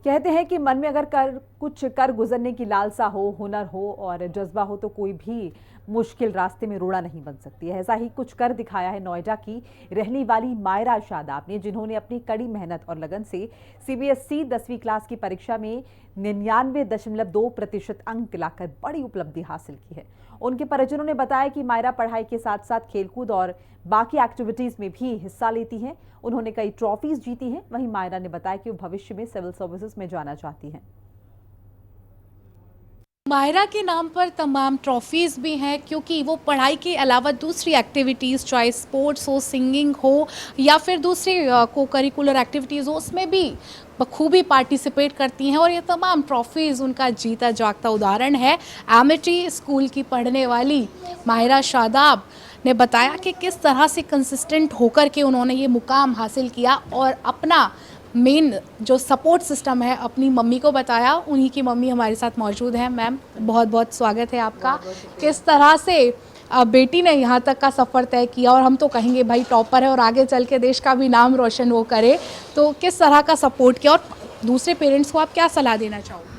कहते हैं कि मन में अगर कुछ कर गुजरने की लालसा हो, हुनर हो और जज्बा हो तो कोई भी मुश्किल रास्ते में रोड़ा नहीं बन सकती है। ऐसा ही कुछ कर दिखाया है नोएडा की रहने वाली मायरा शादाब ने, जिन्होंने अपनी कड़ी मेहनत और लगन से सीबीएसई 10वीं क्लास की परीक्षा में 99.2% अंक लाकर बड़ी उपलब्धि हासिल की है। उनके परिजनों ने बताया कि मायरा पढ़ाई के साथ साथ खेलकूद और बाकी एक्टिविटीज में भी हिस्सा लेती हैं। उन्होंने कई ट्रॉफीज जीती हैं। वहीं मायरा ने बताया कि वो भविष्य में सिविल सर्विसेज में जाना चाहती हैं। मायरा के नाम पर तमाम ट्रॉफीज़ भी हैं, क्योंकि वो पढ़ाई के अलावा दूसरी एक्टिविटीज़, चाहे स्पोर्ट्स हो, सिंगिंग हो या फिर दूसरी को करिकुलर एक्टिविटीज़ हो, उसमें भी बखूबी पार्टिसिपेट करती हैं। और ये तमाम ट्रॉफीज़ उनका जीता जागता उदाहरण है। एमिटी स्कूल की पढ़ने वाली मायरा शादाब ने बताया कि किस तरह से कंसिस्टेंट होकर के उन्होंने ये मुकाम हासिल किया और अपना मेन जो सपोर्ट सिस्टम है अपनी मम्मी को बताया। उन्हीं की मम्मी हमारे साथ मौजूद हैं। मैम, बहुत बहुत स्वागत है आपका। किस तरह से बेटी ने यहाँ तक का सफ़र तय किया, और हम तो कहेंगे भाई टॉपर है और आगे चल के देश का भी नाम रोशन वो करे, तो किस तरह का सपोर्ट किया और दूसरे पेरेंट्स को आप क्या सलाह देना चाहोगे?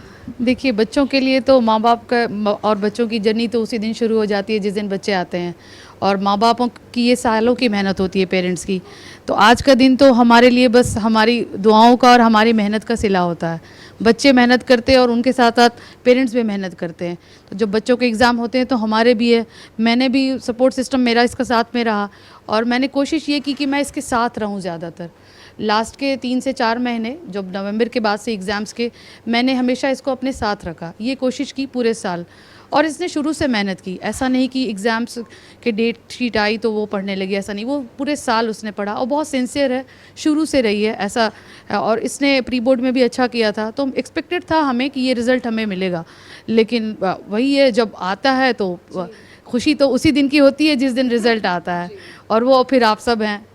देखिए, बच्चों के लिए तो माँ बाप का और बच्चों की जर्नी तो उसी दिन शुरू हो जाती है जिस दिन बच्चे आते हैं, और माँ बापों की ये सालों की मेहनत होती है पेरेंट्स की। तो आज का दिन तो हमारे लिए बस हमारी दुआओं का और हमारी मेहनत का सिला होता है। बच्चे मेहनत करते हैं और उनके साथ साथ पेरेंट्स भी मेहनत करते हैं। तो जब बच्चों के एग्ज़ाम होते हैं तो हमारे भी है। मैंने भी सपोर्ट सिस्टम मेरा इसका साथ में रहा, और मैंने कोशिश ये की कि मैं इसके साथ रहूँ ज़्यादातर। लास्ट के 3 से 4 महीने, जब नवंबर के बाद से एग्ज़ाम्स के, मैंने हमेशा इसको अपने साथ रखा, ये कोशिश की पूरे साल। और इसने शुरू से मेहनत की, ऐसा नहीं कि एग्ज़ाम्स के डेट शीट आई तो वो पढ़ने लगी, ऐसा नहीं। वो पूरे साल उसने पढ़ा और बहुत सिंसियर है, शुरू से रही है ऐसा। और इसने प्री बोर्ड में भी अच्छा किया था, तो एक्सपेक्टेड था हमें कि ये रिज़ल्ट हमें मिलेगा। लेकिन वही है, जब आता है तो खुशी तो उसी दिन की होती है जिस दिन रिज़ल्ट आता है। और वो फिर आप सब हैं,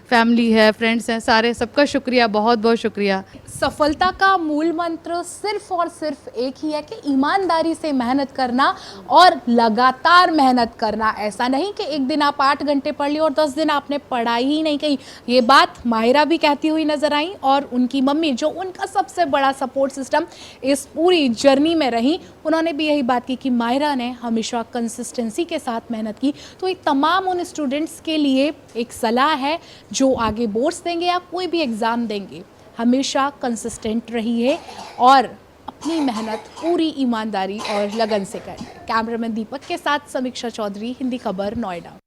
फैमिली है, फ्रेंड्स हैं, सारे, सबका शुक्रिया, बहुत बहुत शुक्रिया। सफलता का मूल मंत्र सिर्फ और सिर्फ एक ही है कि ईमानदारी से मेहनत करना और लगातार मेहनत करना। ऐसा नहीं कि एक दिन आप 8 घंटे पढ़ लिए और 10 दिन आपने पढ़ाई ही नहीं की। ये बात मायरा भी कहती हुई नजर आई, और उनकी मम्मी, जो उनका सबसे बड़ा सपोर्ट सिस्टम इस पूरी जर्नी में रही, उन्होंने भी यही बात की कि मायरा ने हमेशा कंसिस्टेंसी के साथ मेहनत की। तो ये तमाम उन स्टूडेंट्स के लिए एक सलाह है जो आगे बोर्ड्स देंगे या कोई भी एग्ज़ाम देंगे, हमेशा कंसिस्टेंट रहिए और अपनी मेहनत पूरी ईमानदारी और लगन से करें। कैमरामैन दीपक के साथ समीक्षा चौधरी, हिंदी खबर, नोएडा।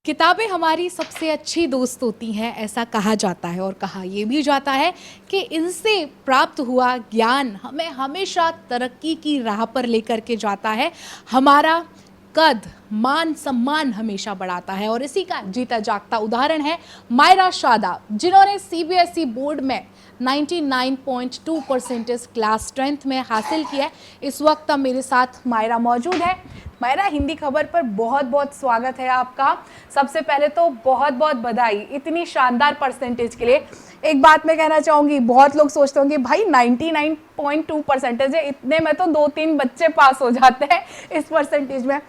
किताबें हमारी सबसे अच्छी दोस्त होती हैं, ऐसा कहा जाता है, और कहा यह भी जाता है कि इनसे प्राप्त हुआ ज्ञान हमें हमेशा तरक्की की राह पर लेकर के जाता है, हमारा कद, मान सम्मान हमेशा बढ़ाता है। और इसी का जीता जागता उदाहरण है मायरा शादाब, जिन्होंने सीबीएसई बोर्ड में 99.2% क्लास 10th में हासिल किया है। इस वक्त मेरे साथ मायरा मौजूद है। मायरा, हिंदी खबर पर बहुत बहुत स्वागत है आपका। सबसे पहले तो बहुत बहुत बधाई इतनी शानदार परसेंटेज के लिए। एक बात मैं कहना चाहूँगी, बहुत लोग सोचते होंगे भाई 99.2% है, इतने में तो 2-3 बच्चे पास हो जाते हैं इस परसेंटेज में।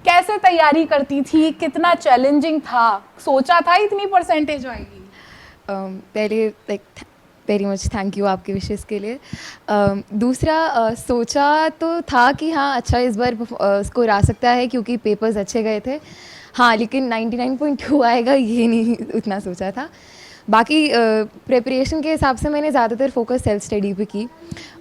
कैसे तैयारी करती थी, कितना चैलेंजिंग था, सोचा था इतनी परसेंटेज आएगी? पहले वेरी मच थैंक यू आपके विशेष के लिए। दूसरा, सोचा तो था कि हाँ अच्छा इस बार स्कोर आ सकता है क्योंकि पेपर्स अच्छे गए थे, हाँ, लेकिन 99.2 आएगा ये नहीं उतना सोचा था। बाकी प्रिपरेशन के हिसाब से मैंने ज़्यादातर फोकस सेल्फ स्टडी पे की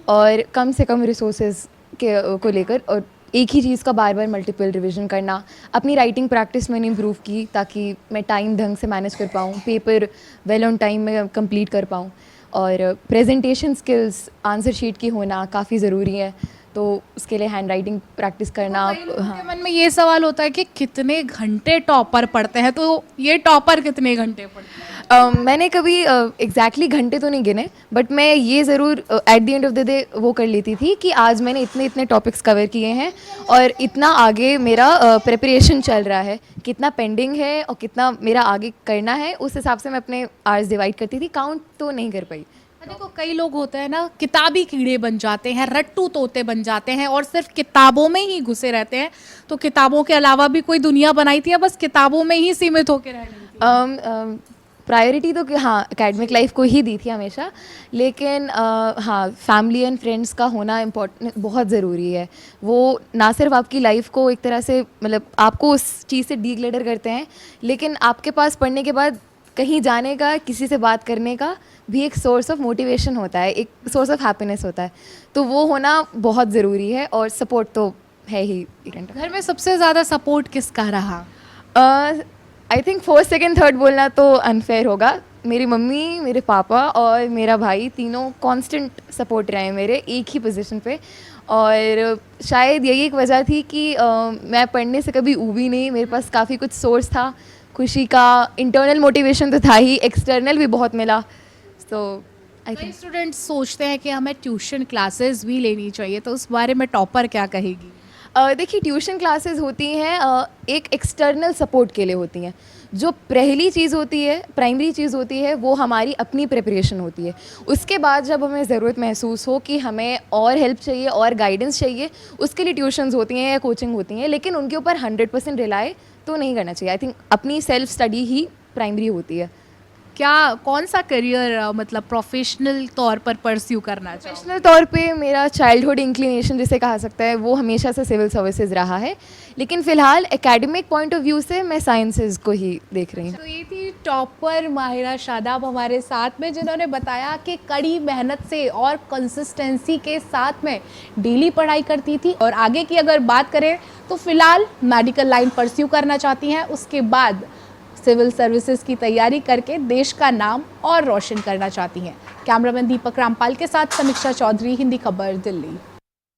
और कम से कम रिसोर्सेज के को लेकर, और एक ही चीज़ का बार बार मल्टीपल रिवीजन करना। अपनी राइटिंग प्रैक्टिस मैंने इम्प्रूव की ताकि मैं टाइम ढंग से मैनेज कर पाऊँ, पेपर वेल ऑन टाइम में कंप्लीट कर पाऊँ, और प्रेजेंटेशन स्किल्स, आंसर शीट की होना काफ़ी ज़रूरी है, तो उसके लिए हैंड राइटिंग प्रैक्टिस करना। हाँ। मन में ये सवाल होता है कि कितने घंटे टॉपर पढ़ते हैं, तो ये टॉपर कितने घंटे पढ़ते हैं? मैंने कभी एग्जैक्टली घंटे तो नहीं गिने, बट मैं ये ज़रूर at the end of the day वो कर लेती थी कि आज मैंने इतने इतने टॉपिक्स कवर किए हैं और इतना आगे मेरा प्रिपरेशन चल रहा है, कितना पेंडिंग है और कितना मेरा आगे करना है, उस हिसाब से मैं अपने आवर्स डिवाइड करती थी। काउंट तो नहीं कर पाई। देखो, कई लोग होते हैं ना, किताबी कीड़े बन जाते हैं, रट्टू तोते बन जाते हैं और सिर्फ किताबों में ही घुसे रहते हैं। तो किताबों के अलावा भी कोई दुनिया बनाई थी या बस किताबों में ही सीमित होकर रह गई थी? प्रायोरिटी तो हाँ एकेडमिक लाइफ को ही दी थी हमेशा, लेकिन हाँ फैमिली एंड फ्रेंड्स का होना इम्पोर्टेंट बहुत ज़रूरी है। वो ना सिर्फ आपकी लाइफ को एक तरह से मतलब आपको उस चीज़ से डीक्लटर करते हैं, लेकिन आपके पास पढ़ने के बाद कहीं जाने का, किसी से बात करने का भी एक सोर्स ऑफ मोटिवेशन होता है, एक सोर्स ऑफ हैप्पीनेस होता है, तो वो होना बहुत ज़रूरी है। और सपोर्ट तो है ही। घर में सबसे ज़्यादा सपोर्ट किसका रहा? I think first second third बोलना तो अनफेयर होगा। मेरी मम्मी, मेरे पापा और मेरा भाई तीनों कांस्टेंट सपोर्ट रहे हैं मेरे एक ही पोजीशन पे, और शायद यही एक वजह थी कि मैं पढ़ने से कभी ऊबी नहीं। मेरे पास काफ़ी कुछ सोर्स था खुशी का, इंटरनल मोटिवेशन तो था ही, एक्सटर्नल भी बहुत मिला। सो आई कई थिंक स्टूडेंट्स सोचते हैं कि हमें ट्यूशन क्लासेस भी लेनी चाहिए, तो उस बारे में टॉपर क्या कहेगी? देखिए ट्यूशन क्लासेस होती हैं एक एक्सटर्नल सपोर्ट के लिए होती हैं। जो पहली चीज़ होती है, प्राइमरी चीज़ होती है, वो हमारी अपनी प्रिपरेशन होती है। उसके बाद जब हमें ज़रूरत महसूस हो कि हमें और हेल्प चाहिए और गाइडेंस चाहिए, उसके लिए ट्यूशन्स होती हैं या कोचिंग होती हैं, लेकिन उनके ऊपर 100% रिलाय तो नहीं करना चाहिए। आई थिंक अपनी सेल्फ स्टडी ही प्राइमरी होती है। क्या कौन सा करियर मतलब प्रोफेशनल तौर पर परस्यू करना चाहोगे? प्रोफेशनल तौर पे मेरा चाइल्डहुड इंक्लिनेशन जिसे कहा सकता है वो हमेशा से सिविल सर्विसेज रहा है, लेकिन फ़िलहाल एकेडमिक पॉइंट ऑफ व्यू से मैं साइंसेज को ही देख रही हूँ। तो ये थी टॉपर माहिरा शादाब हमारे साथ में, जिन्होंने बताया कि कड़ी मेहनत से और कंसिस्टेंसी के साथ में डेली पढ़ाई करती थी, और आगे की अगर बात करें तो फिलहाल मेडिकल लाइन परस्यू करना चाहती हैं, उसके बाद सिविल सर्विसेज की तैयारी करके देश का नाम और रोशन करना चाहती हैं। कैमरामैन दीपक रामपाल के साथ समीक्षा चौधरी, हिंदी खबर, दिल्ली।